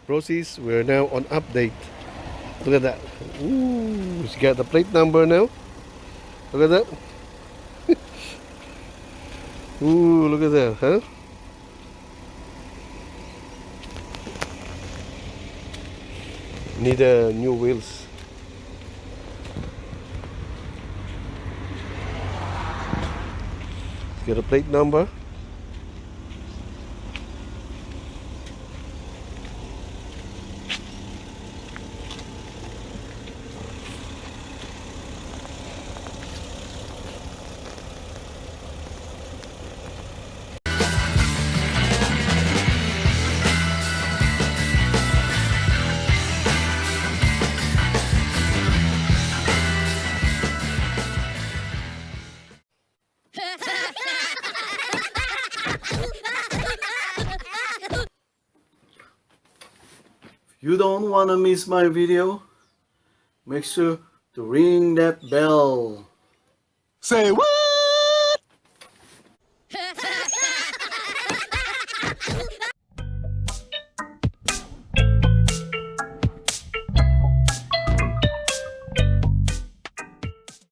process. We're now on update. Look at that. Ooh, it's got the plate number now. Look at that. Ooh, look at that, huh? Need new wheels. Get a plate number. You don't want to miss my video? Make sure to ring that bell. Say what?